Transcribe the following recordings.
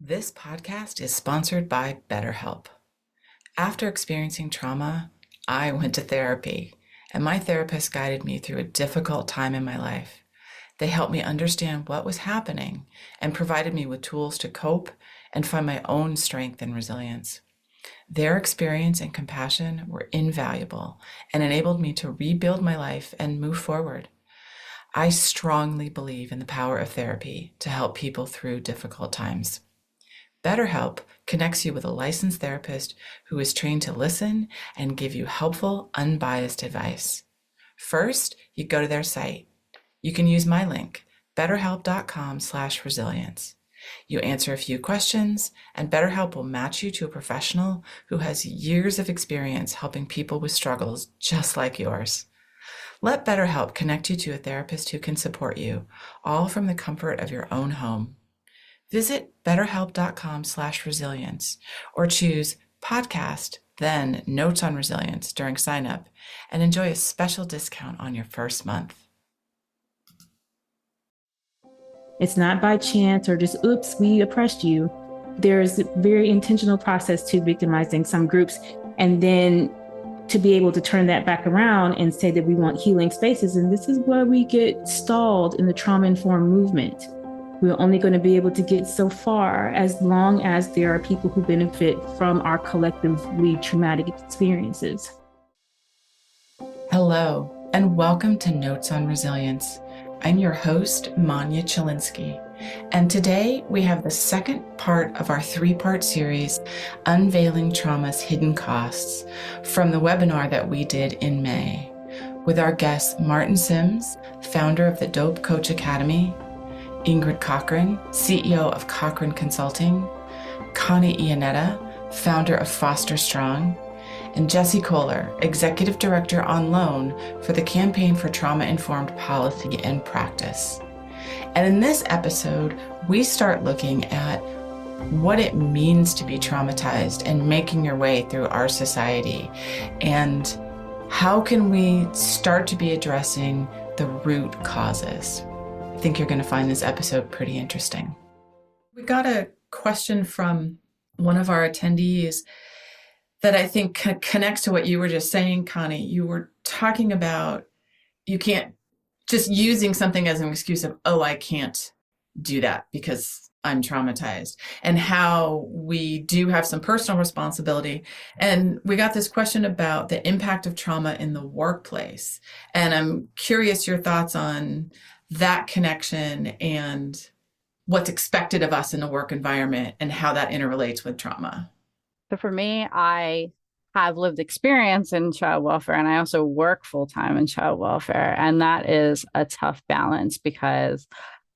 This podcast is sponsored by BetterHelp. After experiencing trauma, I went to therapy, and my therapist guided me through a difficult time in my life. They helped me understand what was happening and provided me with tools to cope and find my own strength and resilience. Their experience and compassion were invaluable and enabled me to rebuild my life and move forward. I strongly believe in the power of therapy to help people through difficult times. BetterHelp connects you with a licensed therapist who is trained to listen and give you helpful, unbiased advice. First, you go to their site. You can use my link, betterhelp.com/resilience. You answer a few questions, and BetterHelp will match you to a professional who has years of experience helping people with struggles just like yours. Let BetterHelp connect you to a therapist who can support you, all from the comfort of your own home. Visit betterhelp.com/resilience or choose podcast, then Notes on Resilience during sign up and enjoy a special discount on your first month. It's not by chance or just, oops, we oppressed you. There's a very intentional process to victimizing some groups. And then to be able to turn that back around and say that we want healing spaces. And this is where we get stalled in the trauma-informed movement. We're only going to be able to get so far as long as there are people who benefit from our collectively traumatic experiences. Hello, and welcome to Notes on Resilience. I'm your host, Manya Chilinsky, and today we have the second part of our three-part series, Unveiling Trauma's Hidden Costs, from the webinar that we did in May, with our guests Martin Sims, founder of the Dope Coach Academy, Ingrid Cochran, CEO of Cochran Consulting, Connie Iannetta, founder of Foster Strong, and Jesse Kohler, Executive Director on Loan for the Campaign for Trauma-Informed Policy and Practice. And in this episode, we start looking at what it means to be traumatized and making your way through our society, and how can we start to be addressing the root causes. I think you're going to find this episode pretty interesting. We got a question from one of our attendees that I think connects to what you were just saying, Connie. You were talking about you can't just using something as an excuse of, oh, I can't do that because I'm traumatized, and how we do have some personal responsibility. And we got this question about the impact of trauma in the workplace. And I'm curious your thoughts on that connection and what's expected of us in the work environment and how that interrelates with trauma. So for me, I have lived experience in child welfare, and I also work full-time in child welfare. And that is a tough balance because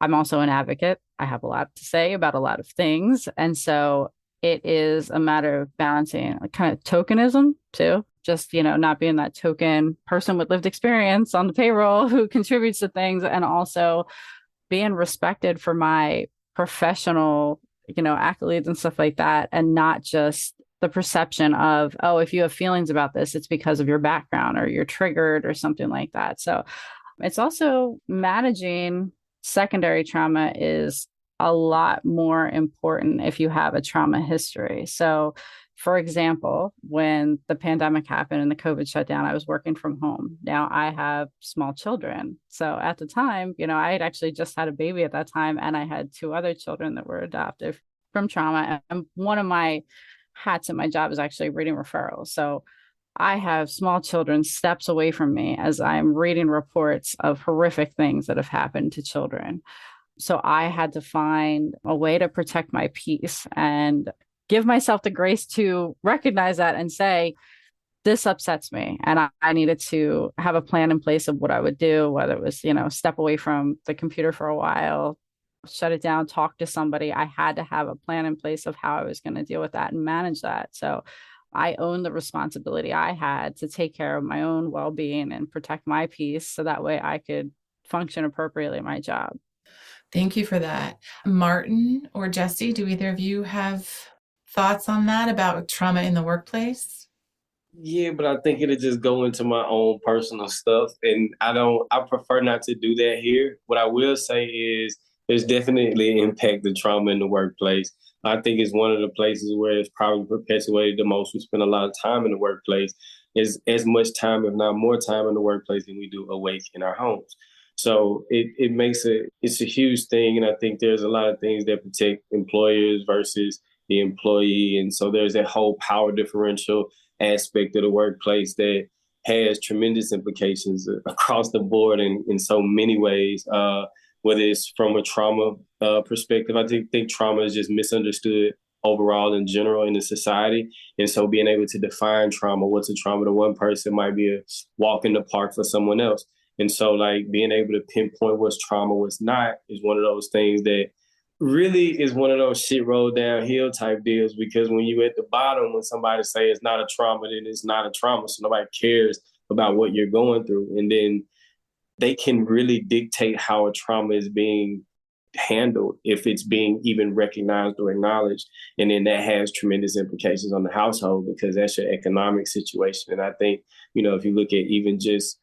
I'm also an advocate. I have a lot to say about a lot of things. And so it is a matter of balancing kind of tokenism too. Just, not being that token person with lived experience on the payroll who contributes to things, and also being respected for my professional, accolades and stuff like that, and not just the perception of, oh, if you have feelings about this, it's because of your background or you're triggered or something like that. So it's also managing secondary trauma is a lot more important if you have a trauma history. So for example, when the pandemic happened and the COVID shutdown, I was working from home. Now I have small children. So at the time, I had actually just had a baby at that time, and I had two other children that were adopted from trauma. And one of my hats in my job is actually reading referrals. So I have small children steps away from me as I'm reading reports of horrific things that have happened to children. So I had to find a way to protect my peace and give myself the grace to recognize that and say, this upsets me. And I needed to have a plan in place of what I would do, whether it was, step away from the computer for a while, shut it down, talk to somebody. I had to have a plan in place of how I was going to deal with that and manage that. So I owned the responsibility I had to take care of my own well-being and protect my peace, so that way I could function appropriately in my job. Thank you for that. Martin or Jesse, do either of you have thoughts on that about trauma in the workplace? Yeah, but I think it'll just go into my own personal stuff. And I prefer not to do that here. What I will say is there's definitely impact the trauma in the workplace. I think it's one of the places where it's probably perpetuated the most. We spend a lot of time in the workplace, is as much time, if not more time in the workplace than we do awake in our homes. So it makes it's a huge thing. And I think there's a lot of things that protect employers versus the employee. And so there's that whole power differential aspect of the workplace that has tremendous implications across the board in so many ways. Whether it's from a trauma perspective, I think trauma is just misunderstood overall in general in the society. And so being able to define trauma, what's a trauma to one person might be a walk in the park for someone else. And so like being able to pinpoint what's trauma, what's not is one of those things that really is one of those shit roll downhill type deals, because when you at the bottom, when somebody say it's not a trauma, then it's not a trauma. So nobody cares about what you're going through. And then they can really dictate how a trauma is being handled, if it's being even recognized or acknowledged. And then that has tremendous implications on the household, because that's your economic situation. And I think, if you look at even just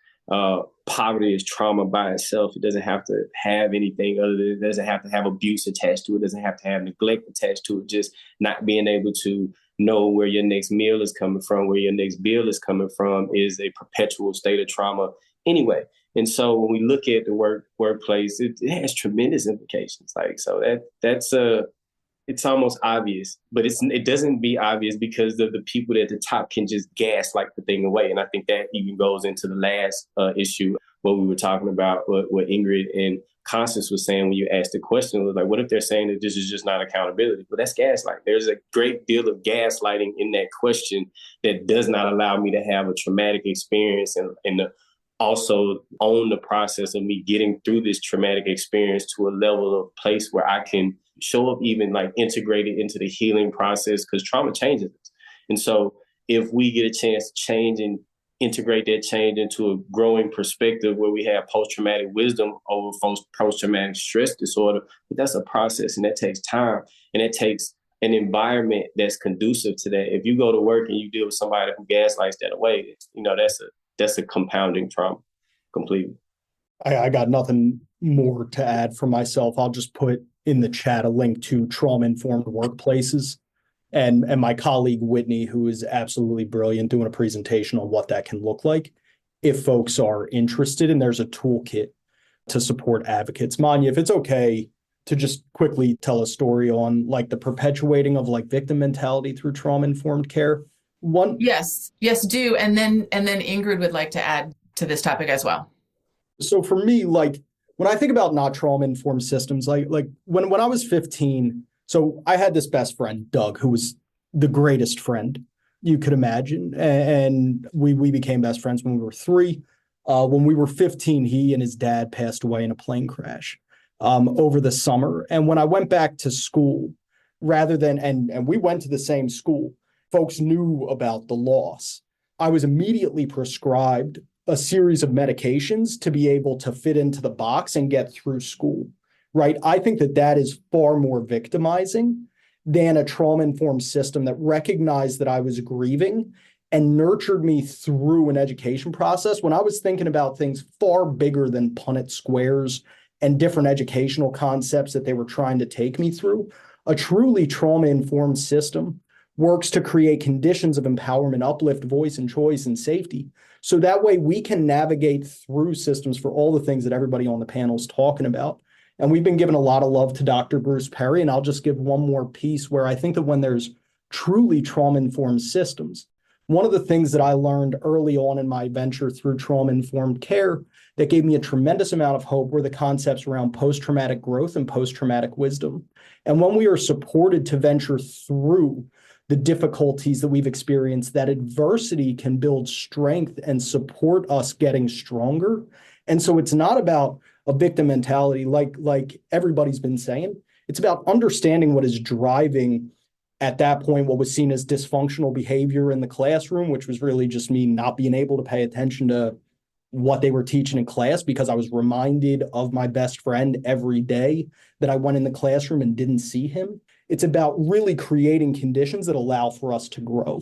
poverty is trauma by itself. It doesn't have to have anything other than, it doesn't have to have abuse attached to it. It doesn't have to have neglect attached to it. Just not being able to know where your next meal is coming from, where your next bill is coming from, is a perpetual state of trauma anyway. And so when we look at the workplace, it has tremendous implications. Like, so that's it's almost obvious, but it doesn't be obvious because the people at the top can just gaslight the thing away. And I think that even goes into the last issue, what we were talking about, what Ingrid and Constance was saying when you asked the question. It was like, what if they're saying that this is just not accountability? But that's gaslight. There's a great deal of gaslighting in that question that does not allow me to have a traumatic experience and also own the process of me getting through this traumatic experience to a level of place where I can show up, even like integrated into the healing process, because trauma changes us. And so if we get a chance to change and integrate that change into a growing perspective where we have post-traumatic wisdom over post-traumatic stress disorder, but that's a process and that takes time, and it takes an environment that's conducive to that. If you go to work and you deal with somebody who gaslights that away, that's a compounding trauma completely. I got nothing more to add for myself. I'll just put in the chat a link to trauma-informed workplaces. And my colleague, Whitney, who is absolutely brilliant, doing a presentation on what that can look like if folks are interested. And there's a toolkit to support advocates. Manya, if it's okay to just quickly tell a story on like the perpetuating of like victim mentality through trauma-informed care. Yes, do. And then Ingrid would like to add to this topic as well. So for me, like when I think about not trauma-informed systems, like when I was 15, so I had this best friend, Doug, who was the greatest friend you could imagine. And we became best friends when we were 3. When we were 15, he and his dad passed away in a plane crash over the summer. And when I went back to school, rather than, and we went to the same school, folks knew about the loss. I was immediately prescribed a series of medications to be able to fit into the box and get through school, right? I think that is far more victimizing than a trauma-informed system that recognized that I was grieving and nurtured me through an education process when I was thinking about things far bigger than Punnett squares and different educational concepts that they were trying to take me through. A truly trauma-informed system works to create conditions of empowerment, uplift, voice, and choice, and safety. So that way we can navigate through systems for all the things that everybody on the panel is talking about. And we've been giving a lot of love to Dr. Bruce Perry, and I'll just give one more piece where I think that when there's truly trauma-informed systems, one of the things that I learned early on in my venture through trauma-informed care that gave me a tremendous amount of hope were the concepts around post-traumatic growth and post-traumatic wisdom. And when we are supported to venture through the difficulties that we've experienced, that adversity can build strength and support us getting stronger. And so it's not about a victim mentality like everybody's been saying. It's about understanding what is driving, at that point, what was seen as dysfunctional behavior in the classroom, which was really just me not being able to pay attention to what they were teaching in class because I was reminded of my best friend every day that I went in the classroom and didn't see him. It's about really creating conditions that allow for us to grow.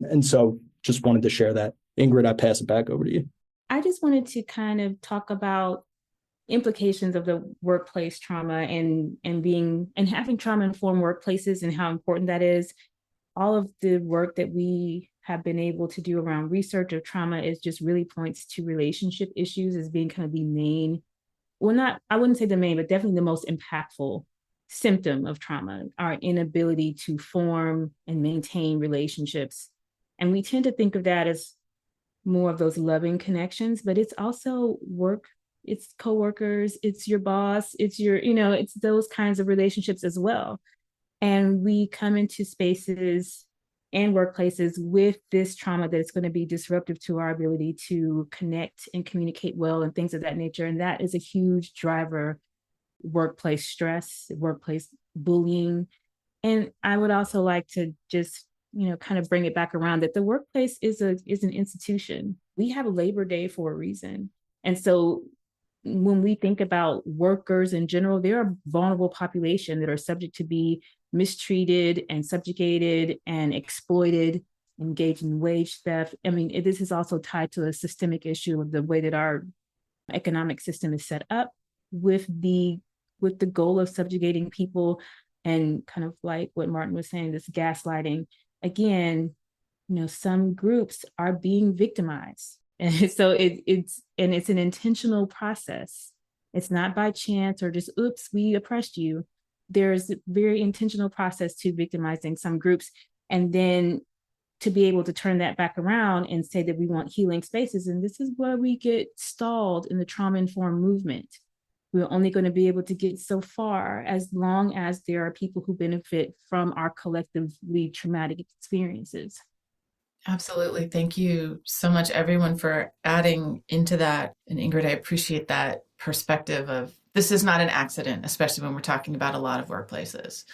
And so just wanted to share that. Ingrid, I pass it back over to you. I just wanted to kind of talk about, implications of the workplace trauma and having trauma-informed workplaces and how important that is. All of the work that we have been able to do around research of trauma is just really points to relationship issues as being kind of the main, I wouldn't say the main, but definitely the most impactful symptom of trauma, our inability to form and maintain relationships. And we tend to think of that as more of those loving connections, but it's also work, it's coworkers, it's your boss, it's it's those kinds of relationships as well. And we come into spaces and workplaces with this trauma that is going to be disruptive to our ability to connect and communicate well and things of that nature. And that is a huge driver, workplace stress, workplace bullying. And I would also like to just, kind of bring it back around that the workplace is an institution. We have Labor Day for a reason. And so when we think about workers in general, they're a vulnerable population that are subject to be mistreated and subjugated and exploited, engaged in wage theft. I mean, this is also tied to a systemic issue of the way that our economic system is set up with the goal of subjugating people and kind of like what Martin was saying, this gaslighting. Again, some groups are being victimized. And so it's an intentional process. It's not by chance or just, oops, we oppressed you. There's a very intentional process to victimizing some groups. And then to be able to turn that back around and say that we want healing spaces. And this is where we get stalled in the trauma-informed movement. We're only going to be able to get so far as long as there are people who benefit from our collectively traumatic experiences. Absolutely. Thank you so much, everyone, for adding into that. And Ingrid, I appreciate that perspective of this is not an accident, especially when we're talking about a lot of workplaces.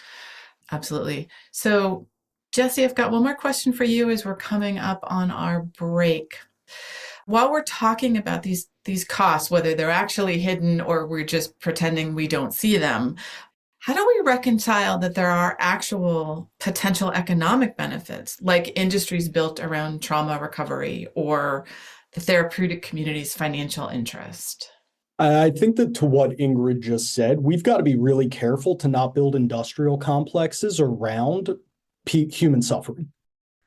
Absolutely. So, Jesse, I've got one more question for you as we're coming up on our break. While we're talking about these costs, whether they're actually hidden or we're just pretending we don't see them, how do we reconcile that there are actual potential economic benefits, like industries built around trauma recovery or the therapeutic community's financial interest? I think that to what Ingrid just said, we've got to be really careful to not build industrial complexes around human suffering,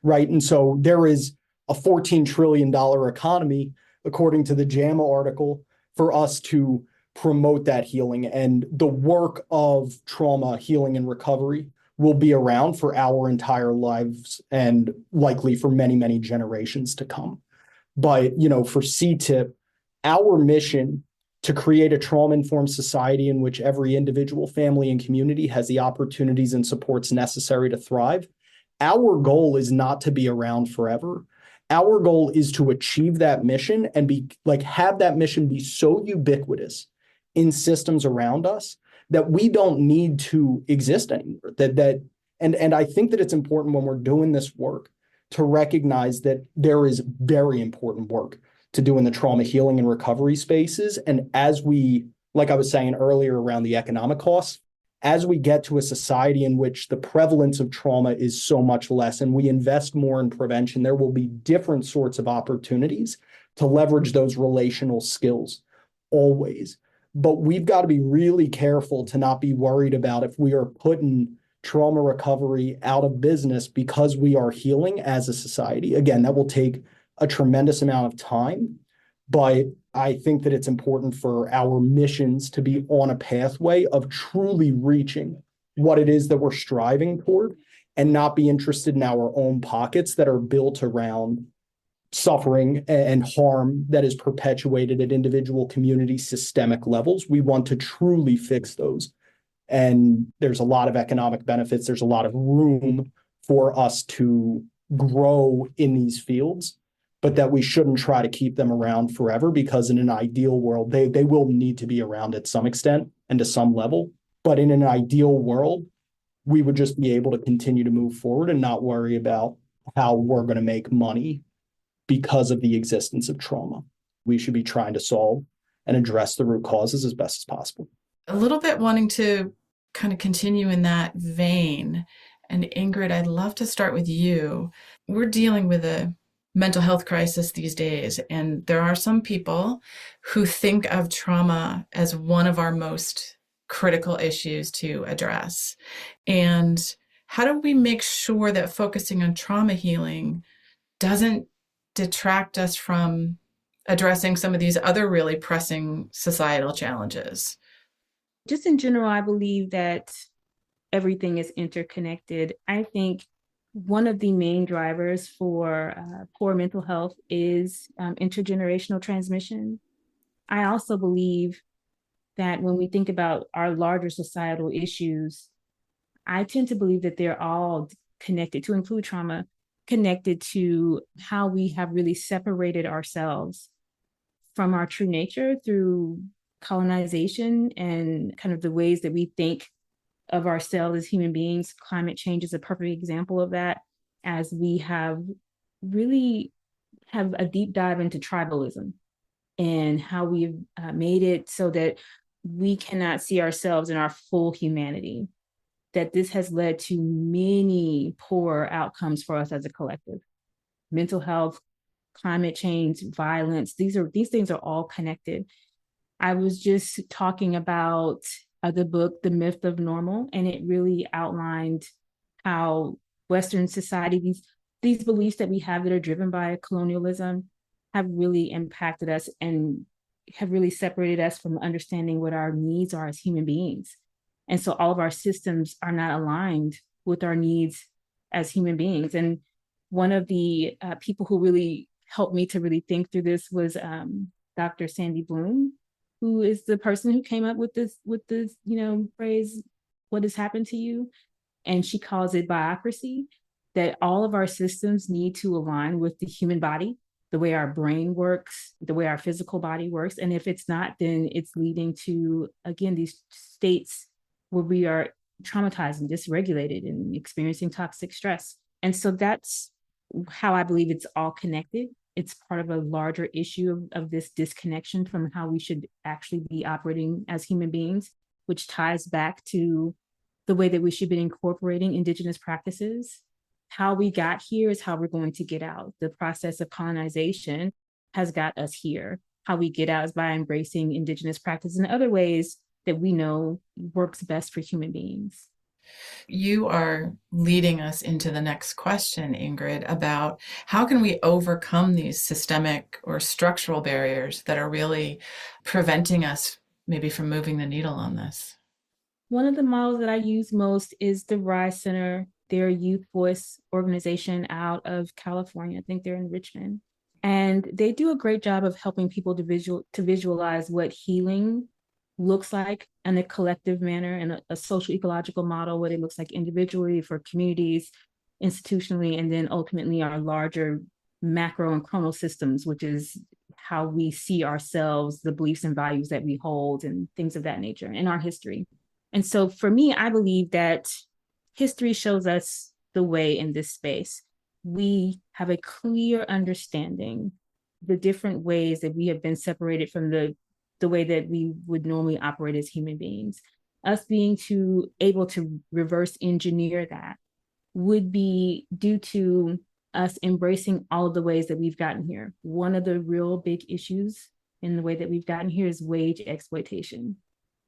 right? And so there is a $14 trillion economy, according to the JAMA article, for us to promote that healing. And the work of trauma healing and recovery will be around for our entire lives and likely for many, many generations to come. But, for CTIP, our mission to create a trauma-informed society in which every individual, family, and community has the opportunities and supports necessary to thrive, our goal is not to be around forever. Our goal is to achieve that mission and have that mission be so ubiquitous in systems around us that we don't need to exist anymore. And I think that it's important when we're doing this work to recognize that there is very important work to do in the trauma healing and recovery spaces. And as we, like I was saying earlier around the economic costs, as we get to a society in which the prevalence of trauma is so much less and we invest more in prevention, there will be different sorts of opportunities to leverage those relational skills always. But we've got to be really careful to not be worried about if we are putting trauma recovery out of business because we are healing as a society. Again, that will take a tremendous amount of time, but I think that it's important for our missions to be on a pathway of truly reaching what it is that we're striving toward and not be interested in our own pockets that are built around suffering and harm that is perpetuated at individual community systemic levels. We want to truly fix those. And there's a lot of economic benefits. There's a lot of room for us to grow in these fields, but that we shouldn't try to keep them around forever, because in an ideal world, they will need to be around at some extent and to some level. But in an ideal world, we would just be able to continue to move forward and not worry about how we're going to make money because of the existence of trauma. We should be trying to solve and address the root causes as best as possible. A little bit wanting to kind of continue in that vein. And Ingrid, I'd love to start with you. We're dealing with a mental health crisis these days. And there are some people who think of trauma as one of our most critical issues to address. And how do we make sure that focusing on trauma healing doesn't detract us from addressing some of these other really pressing societal challenges? Just in general, I believe that everything is interconnected. I think one of the main drivers for poor mental health is intergenerational transmission. I also believe that when we think about our larger societal issues, I tend to believe that they're all connected, to include trauma, connected to how we have really separated ourselves from our true nature through colonization and kind of the ways that we think of ourselves as human beings. Climate change is a perfect example of that, as we have really have a deep dive into tribalism and how we've made it so that we cannot see ourselves in our full humanity, that this has led to many poor outcomes for us as a collective. Mental health, climate change, violence, these things are all connected. I was just talking about the book, The Myth of Normal, and it really outlined how Western society, these beliefs that we have that are driven by colonialism, have really impacted us and have really separated us from understanding what our needs are as human beings. And so all of our systems are not aligned with our needs as human beings. And one of the people who really helped me to really think through this was Dr. Sandy Bloom, who is the person who came up with this phrase, "What has happened to you?" And she calls it biocracy, that all of our systems need to align with the human body, the way our brain works, the way our physical body works. And if it's not, then it's leading to, again, these states where we are traumatized and dysregulated and experiencing toxic stress. And so that's how I believe it's all connected. It's part of a larger issue of this disconnection from how we should actually be operating as human beings, which ties back to the way that we should be incorporating Indigenous practices. How we got here is how we're going to get out. The process of colonization has got us here. How we get out is by embracing Indigenous practices in other ways that we know works best for human beings. You are leading us into the next question, Ingrid, about how can we overcome these systemic or structural barriers that are really preventing us maybe from moving the needle on this? One of the models that I use most is the Rise Center. They're a youth voice organization out of California. I think they're in Richmond. And they do a great job of helping people to visualize what healing looks like in a collective manner and a social ecological model, what it looks like individually, for communities, institutionally, and then ultimately our larger macro and chronal systems, which is how we see ourselves, the beliefs and values that we hold, and things of that nature in our history. And so for me, I believe that history shows us the way in this space. We have a clear understanding the different ways that we have been separated from the way that we would normally operate as human beings. Us being able to reverse engineer that would be due to us embracing all of the ways that we've gotten here. One of the real big issues in the way that we've gotten here is wage exploitation.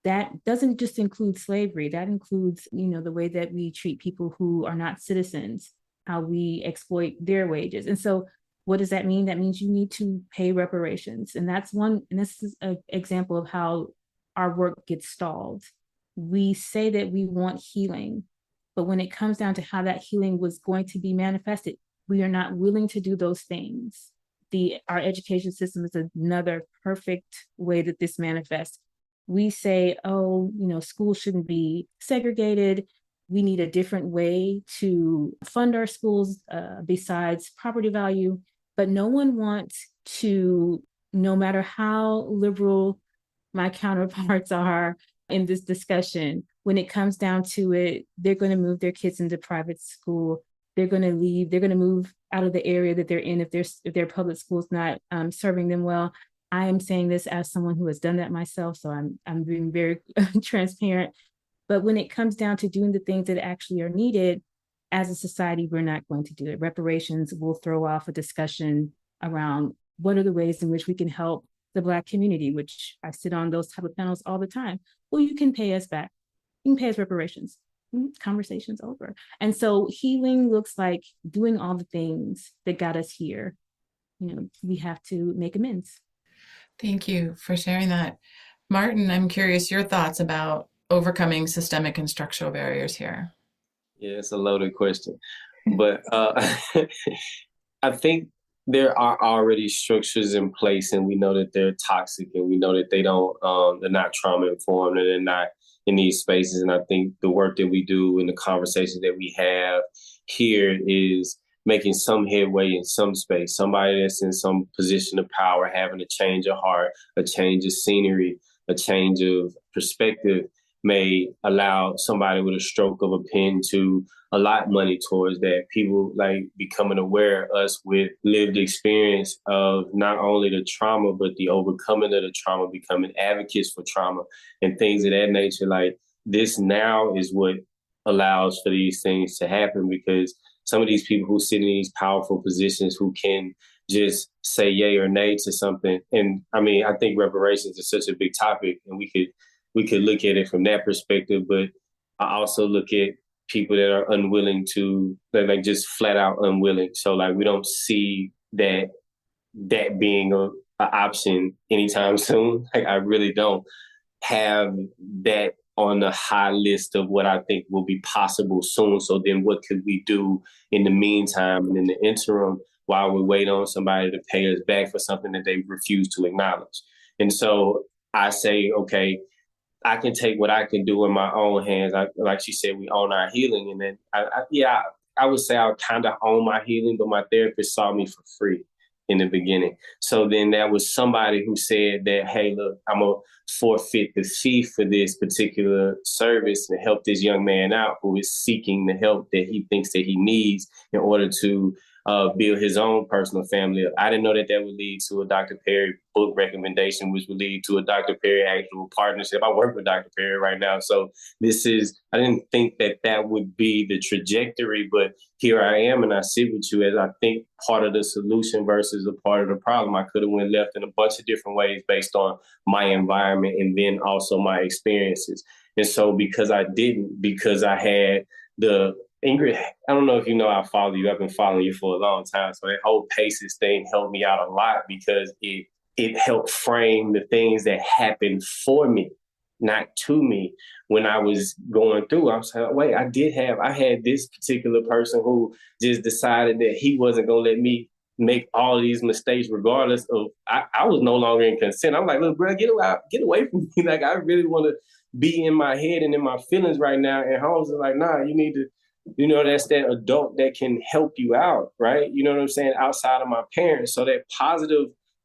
That doesn't just include slavery. That includes, the way that we treat people who are not citizens, how we exploit their wages. And so what does that mean? That means you need to pay reparations. And this is an example of how our work gets stalled. We say that we want healing, but when it comes down to how that healing was going to be manifested, we are not willing to do those things. Our education system is another perfect way that this manifests. We say, schools shouldn't be segregated. We need a different way to fund our schools besides property value. But no one wants to, no matter how liberal my counterparts are in this discussion, when it comes down to it, they're going to move their kids into private school. They're going to leave. They're going to move out of the area that they're in if their public school's not serving them well. I am saying this as someone who has done that myself, so I'm being very transparent. But when it comes down to doing the things that actually are needed, as a society, we're not going to do it. Reparations will throw off a discussion around what are the ways in which we can help the Black community, which I sit on those type of panels all the time. Well, you can pay us back. You can pay us reparations. Conversation's over. And so healing looks like doing all the things that got us here. We have to make amends. Thank you for sharing that. Martin, I'm curious your thoughts about overcoming systemic and structural barriers here. Yeah, it's a loaded question. But I think there are already structures in place, and we know that they're toxic, and we know that they're not trauma informed, and they're not in these spaces. And I think the work that we do and the conversations that we have here is making some headway in some space. Somebody that's in some position of power, having a change of heart, a change of scenery, a change of perspective may allow somebody with a stroke of a pen to allot money towards that. People like becoming aware of us with lived experience of not only the trauma, but the overcoming of the trauma, becoming advocates for trauma and things of that nature. Like this now is what allows for these things to happen, because some of these people who sit in these powerful positions who can just say yay or nay to something. And I mean, I think reparations is such a big topic, and we could look at it from that perspective, but I also look at people that are unwilling to, like just flat out unwilling. So like we don't see that being an option anytime soon. Like I really don't have that on the high list of what I think will be possible soon. So then what could we do in the meantime and in the interim while we wait on somebody to pay us back for something that they refuse to acknowledge? And so I say, okay, I can take what I can do in my own hands. Like she said, we own our healing. And then, I would say I kind of own my healing, but my therapist saw me for free in the beginning. So then there was somebody who said that, hey, look, I'm going to forfeit the fee for this particular service and help this young man out who is seeking the help that he thinks that he needs in order to build his own personal family. I didn't know that would lead to a Dr. Perry book recommendation, which would lead to a Dr. Perry actual partnership. I work with Dr. Perry right now. So I didn't think that would be the trajectory, but here I am, and I sit with you as I think part of the solution versus a part of the problem. I could have went left in a bunch of different ways based on my environment and then also my experiences. And so because I had Ingrid, I don't know if you know, I follow you. I've been following you for a long time. So that whole PACES thing helped me out a lot because it helped frame the things that happened for me, not to me. When I was going through, I was like, wait, I had this particular person who just decided that he wasn't going to let me make all these mistakes regardless of, I was no longer in consent. I'm like, look, bro, get away from me. Like, I really want to be in my head and in my feelings right now. And Holmes is like, nah, you need to, that's that adult that can help you out, right? You know what I'm saying? Outside of my parents. So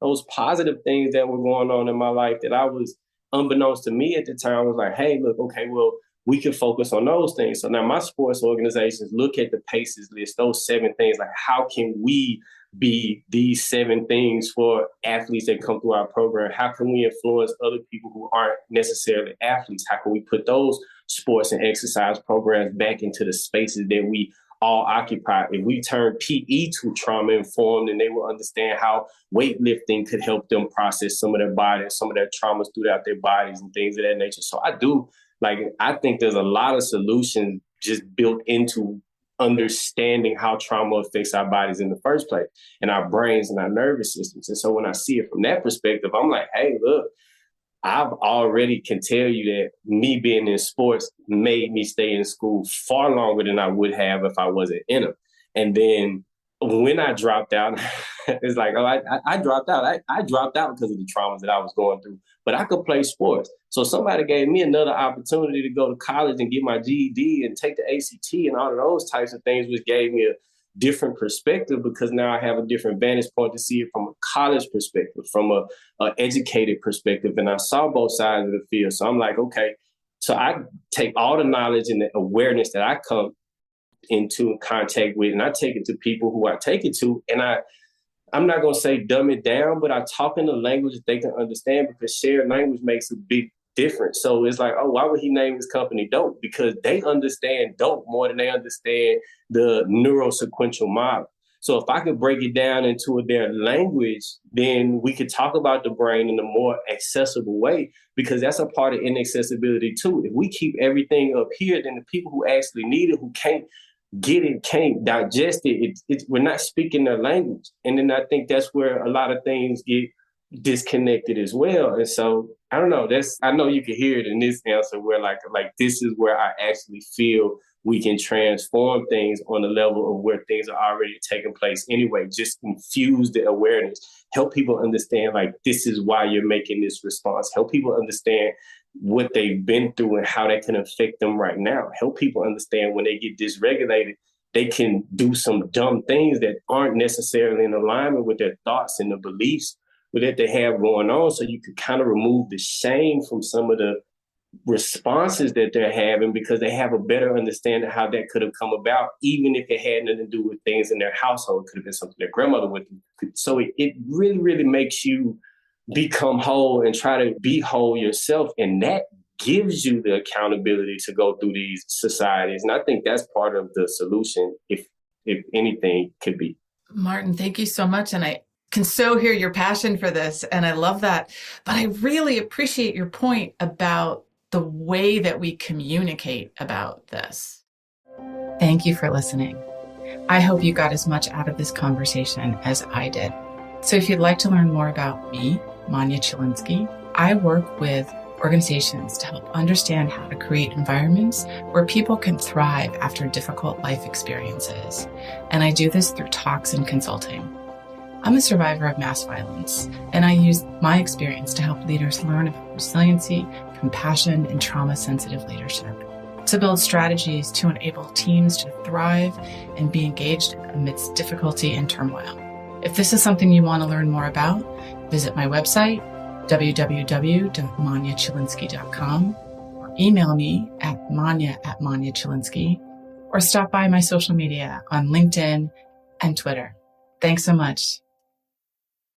those positive things that were going on in my life that I was, unbeknownst to me at the time, was like, hey, look, okay, well, we can focus on those things. So now my sports organizations look at the PACES list, those 7 things, like how can we be these 7 things for athletes that come through our program? How can we influence other people who aren't necessarily athletes? How can we put those sports and exercise programs back into the spaces that we all occupy? If we turn PE to trauma informed, and they will understand how weightlifting could help them process some of their bodies, some of their traumas throughout their bodies and things of that nature. So I think there's a lot of solutions just built into understanding how trauma affects our bodies in the first place and our brains and our nervous systems. And so when I see it from that perspective, I'm like, hey, look, I've already can tell you that me being in sports made me stay in school far longer than I would have if I wasn't in them. And then when I dropped out, it's like, oh, I dropped out. I dropped out because of the traumas that I was going through, but I could play sports. So somebody gave me another opportunity to go to college and get my GED and take the ACT and all of those types of things, which gave me a different perspective, because now I have a different vantage point to see it from a college perspective, from a educated perspective. And I saw both sides of the field. So I'm like, okay, so I take all the knowledge and the awareness that I come into contact with, and I take it to people who I take it to. And I'm not going to say dumb it down, but I talk in a language that they can understand, because shared language makes a big different. So it's like, oh, why would he name his company Dope? Because they understand dope more than they understand the neurosequential model. So if I could break it down into their language, then we could talk about the brain in a more accessible way, because that's a part of inaccessibility too. If we keep everything up here, then the people who actually need it, who can't get it, can't digest it, we're not speaking their language. And then I think that's where a lot of things get disconnected as well. And so I don't know, I know you can hear it in this answer where like this is where I actually feel we can transform things on the level of where things are already taking place anyway. Just infuse the awareness, help people understand like this is why you're making this response, help people understand what they've been through and how that can affect them right now, help people understand when they get dysregulated, they can do some dumb things that aren't necessarily in alignment with their thoughts and the beliefs that they have going on. So you could kind of remove the shame from some of the responses that they're having, because they have a better understanding of how that could have come about, even if it had nothing to do with things in their household. It could have been something their grandmother went through. So it really, really makes you become whole and try to be whole yourself. And that gives you the accountability to go through these societies. And I think that's part of the solution, if anything could be. Martin, thank you so much. And I can so hear your passion for this, and I love that. But I really appreciate your point about the way that we communicate about this. Thank you for listening. I hope you got as much out of this conversation as I did. So if you'd like to learn more about me, Manya Chilinsky, I work with organizations to help understand how to create environments where people can thrive after difficult life experiences. And I do this through talks and consulting. I'm a survivor of mass violence, and I use my experience to help leaders learn about resiliency, compassion, and trauma-sensitive leadership, to build strategies to enable teams to thrive and be engaged amidst difficulty and turmoil. If this is something you want to learn more about, visit my website, www.manyachilinsky.com, or email me at manya@manyachilinsky, or stop by my social media on LinkedIn and Twitter. Thanks so much.